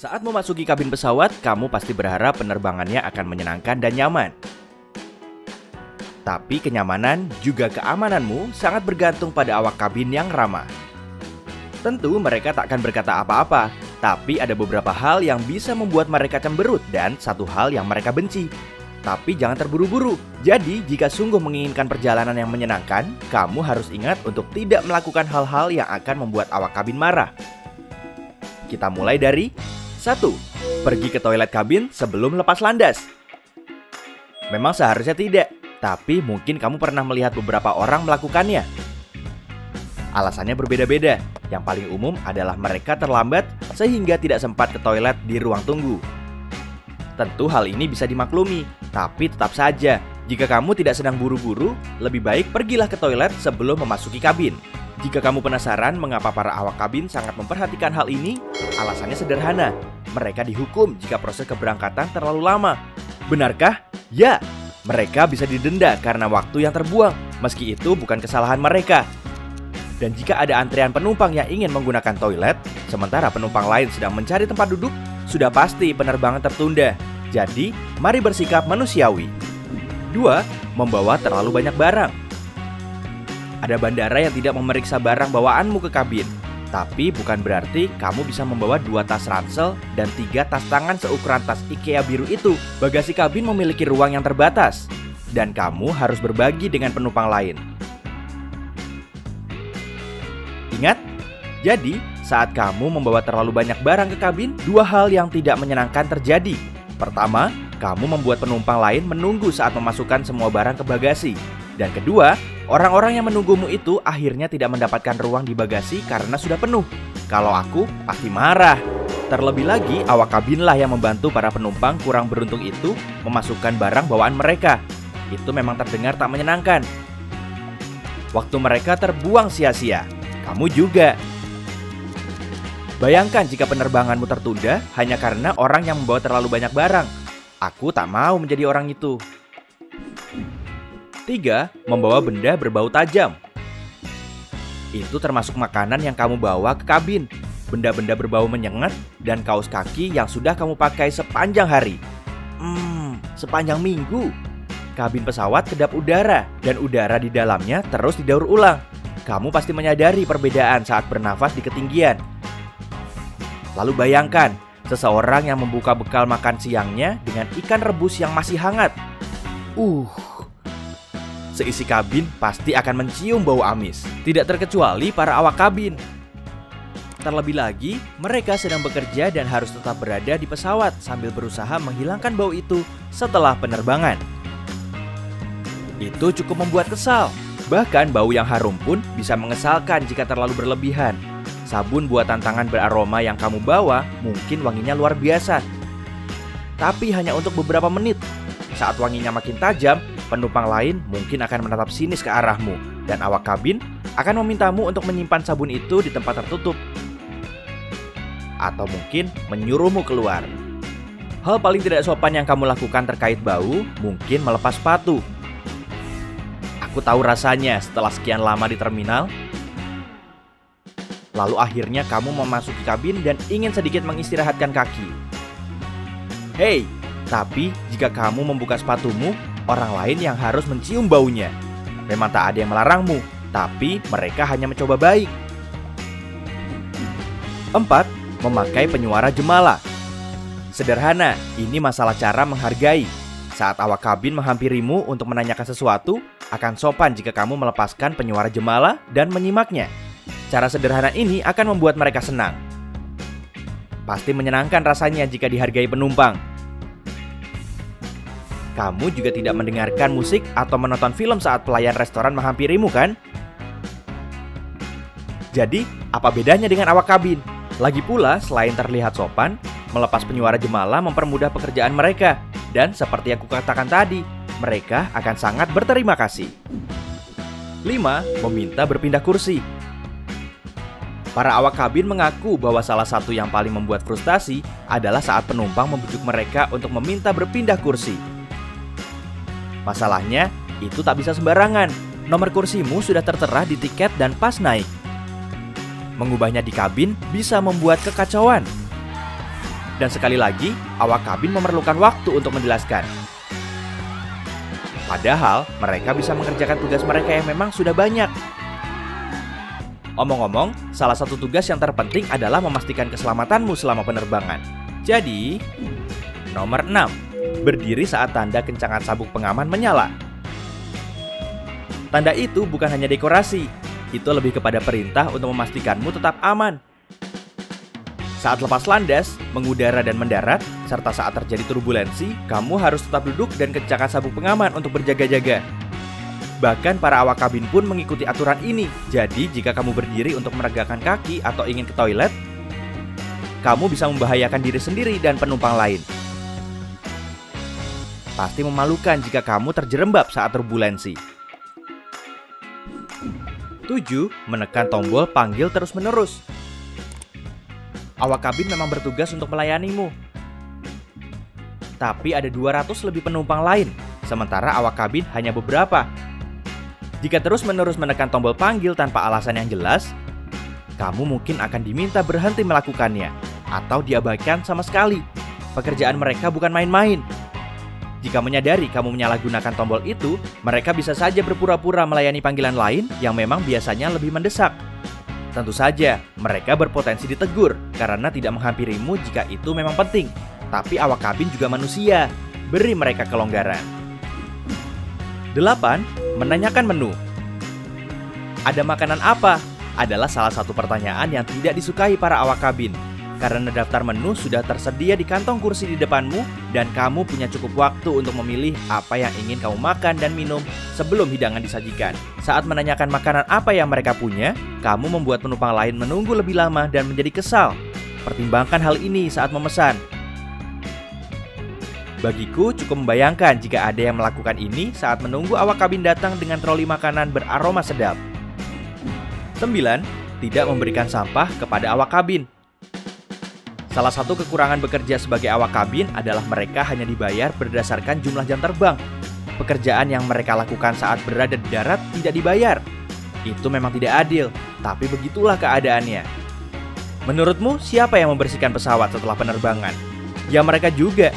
Saat memasuki kabin pesawat, kamu pasti berharap penerbangannya akan menyenangkan dan nyaman. Tapi kenyamanan juga keamananmu sangat bergantung pada awak kabin yang ramah. Tentu mereka tak akan berkata apa-apa, tapi ada beberapa hal yang bisa membuat mereka cemberut dan satu hal yang mereka benci. Tapi jangan terburu-buru. Jadi, jika sungguh menginginkan perjalanan yang menyenangkan, kamu harus ingat untuk tidak melakukan hal-hal yang akan membuat awak kabin marah. Kita mulai dari 1. Pergi ke toilet kabin sebelum lepas landas. Memang seharusnya tidak, tapi mungkin kamu pernah melihat beberapa orang melakukannya. Alasannya berbeda-beda. Yang paling umum adalah mereka terlambat sehingga tidak sempat ke toilet di ruang tunggu. Tentu hal ini bisa dimaklumi, tapi tetap saja, jika kamu tidak sedang buru-buru, lebih baik pergilah ke toilet sebelum memasuki kabin. Jika kamu penasaran mengapa para awak kabin sangat memperhatikan hal ini, alasannya sederhana. Mereka dihukum jika proses keberangkatan terlalu lama. Benarkah? Ya, mereka bisa didenda karena waktu yang terbuang, meski itu bukan kesalahan mereka. Dan jika ada antrean penumpang yang ingin menggunakan toilet, sementara penumpang lain sedang mencari tempat duduk, sudah pasti penerbangan tertunda. Jadi, mari bersikap manusiawi. 2. Membawa terlalu banyak barang. Ada bandara yang tidak memeriksa barang bawaanmu ke kabin. Tapi bukan berarti kamu bisa membawa 2 tas ransel dan 3 tas tangan seukuran tas IKEA biru itu. Bagasi kabin memiliki ruang yang terbatas, dan kamu harus berbagi dengan penumpang lain. Ingat, jadi saat kamu membawa terlalu banyak barang ke kabin, 2 hal yang tidak menyenangkan terjadi. Pertama, kamu membuat penumpang lain menunggu saat memasukkan semua barang ke bagasi. Dan kedua, orang-orang yang menunggumu itu akhirnya tidak mendapatkan ruang di bagasi karena sudah penuh. Kalau aku, pasti marah. Terlebih lagi, awak kabinlah yang membantu para penumpang kurang beruntung itu memasukkan barang bawaan mereka. Itu memang terdengar tak menyenangkan. Waktu mereka terbuang sia-sia. Kamu juga. Bayangkan jika penerbanganmu tertunda hanya karena orang yang membawa terlalu banyak barang. Aku tak mau menjadi orang itu. 3. Membawa benda berbau tajam. Itu termasuk makanan yang kamu bawa ke kabin, benda-benda berbau menyengat, dan kaos kaki yang sudah kamu pakai sepanjang hari. Sepanjang minggu. Kabin pesawat kedap udara, dan udara di dalamnya terus didaur ulang. Kamu pasti menyadari perbedaan saat bernafas di ketinggian. Lalu bayangkan, seseorang yang membuka bekal makan siangnya dengan ikan rebus yang masih hangat. Seisi kabin pasti akan mencium bau amis. Tidak terkecuali para awak kabin. Terlebih lagi, mereka sedang bekerja dan harus tetap berada di pesawat sambil berusaha menghilangkan bau itu setelah penerbangan. Itu cukup membuat kesal. Bahkan bau yang harum pun bisa mengesalkan jika terlalu berlebihan. Sabun buatan tangan beraroma yang kamu bawa mungkin wanginya luar biasa. Tapi hanya untuk beberapa menit. Saat wanginya makin tajam, penumpang lain mungkin akan menatap sinis ke arahmu. Dan awak kabin akan memintamu untuk menyimpan sabun itu di tempat tertutup. Atau mungkin menyuruhmu keluar. Hal paling tidak sopan yang kamu lakukan terkait bau mungkin melepas sepatu. Aku tahu rasanya setelah sekian lama di terminal. Lalu akhirnya kamu memasuki kabin dan ingin sedikit mengistirahatkan kaki. Hei, tapi jika kamu membuka sepatumu, orang lain yang harus mencium baunya. Memang tak ada yang melarangmu, tapi mereka hanya mencoba baik. 4. Memakai penyuara jemala. Sederhana, ini masalah cara menghargai. Saat awak kabin menghampirimu untuk menanyakan sesuatu, akan sopan jika kamu melepaskan penyuara jemala dan menyimaknya. Cara sederhana ini akan membuat mereka senang. Pasti menyenangkan rasanya jika dihargai penumpang. Kamu juga tidak mendengarkan musik atau menonton film saat pelayan restoran menghampirimu, kan? Jadi, apa bedanya dengan awak kabin? Lagi pula, selain terlihat sopan, melepas penyuara jemala mempermudah pekerjaan mereka. Dan seperti yang kukatakan tadi, mereka akan sangat berterima kasih. 5. Meminta berpindah kursi. Para awak kabin mengaku bahwa salah satu yang paling membuat frustasi adalah saat penumpang membujuk mereka untuk meminta berpindah kursi. Masalahnya, itu tak bisa sembarangan. Nomor kursimu sudah tertera di tiket dan pas naik. Mengubahnya di kabin bisa membuat kekacauan. Dan sekali lagi, awak kabin memerlukan waktu untuk menjelaskan. Padahal, mereka bisa mengerjakan tugas mereka yang memang sudah banyak. Omong-omong, salah satu tugas yang terpenting adalah memastikan keselamatanmu selama penerbangan. Jadi, nomor 6. Berdiri saat tanda kencangan sabuk pengaman menyala. Tanda itu bukan hanya dekorasi, itu lebih kepada perintah untuk memastikanmu tetap aman. Saat lepas landas, mengudara dan mendarat, serta saat terjadi turbulensi, kamu harus tetap duduk dan kencangkan sabuk pengaman untuk berjaga-jaga. Bahkan para awak kabin pun mengikuti aturan ini. Jadi jika kamu berdiri untuk meregangkan kaki atau ingin ke toilet, kamu bisa membahayakan diri sendiri dan penumpang lain. Pasti memalukan jika kamu terjerembab saat turbulensi. 7. Menekan tombol panggil terus-menerus. Awak kabin memang bertugas untuk melayanimu. Tapi ada 200 lebih penumpang lain, sementara awak kabin hanya beberapa. Jika terus-menerus menekan tombol panggil tanpa alasan yang jelas, kamu mungkin akan diminta berhenti melakukannya atau diabaikan sama sekali. Pekerjaan mereka bukan main-main. Jika menyadari kamu menyalahgunakan tombol itu, mereka bisa saja berpura-pura melayani panggilan lain yang memang biasanya lebih mendesak. Tentu saja, mereka berpotensi ditegur karena tidak menghampirimu jika itu memang penting. Tapi awak kabin juga manusia, beri mereka kelonggaran. 8. Menanyakan menu. Ada makanan apa? Adalah salah satu pertanyaan yang tidak disukai para awak kabin. Karena daftar menu sudah tersedia di kantong kursi di depanmu dan kamu punya cukup waktu untuk memilih apa yang ingin kamu makan dan minum sebelum hidangan disajikan. Saat menanyakan makanan apa yang mereka punya, kamu membuat penumpang lain menunggu lebih lama dan menjadi kesal. Pertimbangkan hal ini saat memesan. Bagiku cukup membayangkan jika ada yang melakukan ini saat menunggu awak kabin datang dengan troli makanan beraroma sedap. 9. Tidak memberikan sampah kepada awak kabin. Salah satu kekurangan bekerja sebagai awak kabin adalah mereka hanya dibayar berdasarkan jumlah jam terbang. Pekerjaan yang mereka lakukan saat berada di darat tidak dibayar. Itu memang tidak adil, tapi begitulah keadaannya. Menurutmu, siapa yang membersihkan pesawat setelah penerbangan? Ya mereka juga.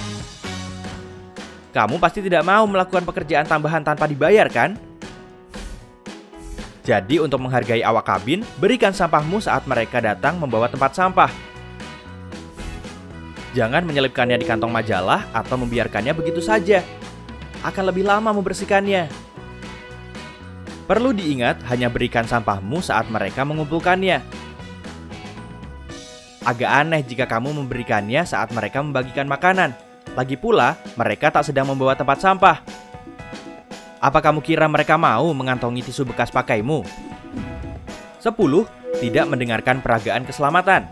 Kamu pasti tidak mau melakukan pekerjaan tambahan tanpa dibayar, kan? Jadi untuk menghargai awak kabin, berikan sampahmu saat mereka datang membawa tempat sampah. Jangan menyelipkannya di kantong majalah atau membiarkannya begitu saja. Akan lebih lama membersihkannya. Perlu diingat, hanya berikan sampahmu saat mereka mengumpulkannya. Agak aneh jika kamu memberikannya saat mereka membagikan makanan. Lagi pula, mereka tak sedang membawa tempat sampah. Apa kamu kira mereka mau mengantongi tisu bekas pakaimu? 10. Tidak mendengarkan peragaan keselamatan.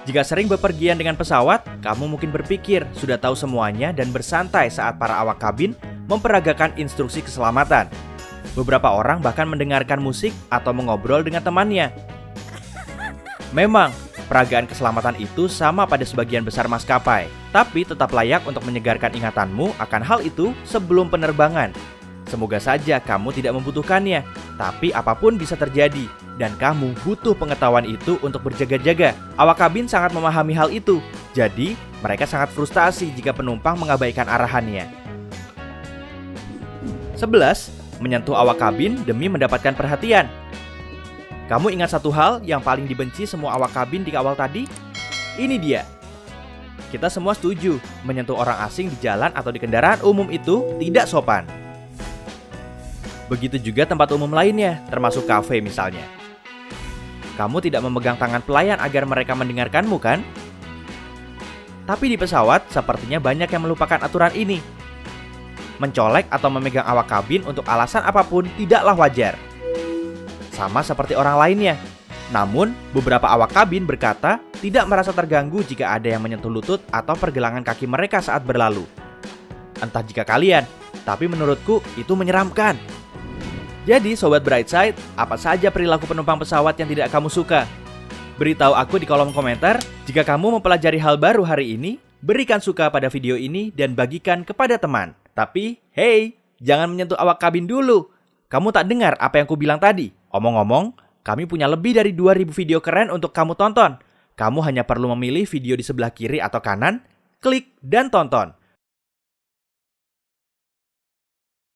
Jika sering bepergian dengan pesawat, kamu mungkin berpikir sudah tahu semuanya dan bersantai saat para awak kabin memperagakan instruksi keselamatan. Beberapa orang bahkan mendengarkan musik atau mengobrol dengan temannya. Memang, peragaan keselamatan itu sama pada sebagian besar maskapai, tapi tetap layak untuk menyegarkan ingatanmu akan hal itu sebelum penerbangan. Semoga saja kamu tidak membutuhkannya, tapi apapun bisa terjadi, dan kamu butuh pengetahuan itu untuk berjaga-jaga. Awak kabin sangat memahami hal itu, jadi mereka sangat frustasi jika penumpang mengabaikan arahannya. 11. Menyentuh awak kabin demi mendapatkan perhatian. Kamu ingat satu hal yang paling dibenci semua awak kabin di awal tadi? Ini dia. Kita semua setuju, menyentuh orang asing di jalan atau di kendaraan umum itu tidak sopan. Begitu juga tempat umum lainnya, termasuk kafe misalnya. Kamu tidak memegang tangan pelayan agar mereka mendengarkanmu, kan? Tapi di pesawat, sepertinya banyak yang melupakan aturan ini. Mencolek atau memegang awak kabin untuk alasan apapun tidaklah wajar. Sama seperti orang lainnya. Namun, beberapa awak kabin berkata tidak merasa terganggu jika ada yang menyentuh lutut atau pergelangan kaki mereka saat berlalu. Entah jika kalian, tapi menurutku itu menyeramkan. Jadi, Sobat Brightside, apa saja perilaku penumpang pesawat yang tidak kamu suka? Beritahu aku di kolom komentar. Jika kamu mempelajari hal baru hari ini, berikan suka pada video ini dan bagikan kepada teman. Tapi, hey, jangan menyentuh awak kabin dulu. Kamu tak dengar apa yang ku bilang tadi? Omong-omong, kami punya lebih dari 2000 video keren untuk kamu tonton. Kamu hanya perlu memilih video di sebelah kiri atau kanan, klik dan tonton.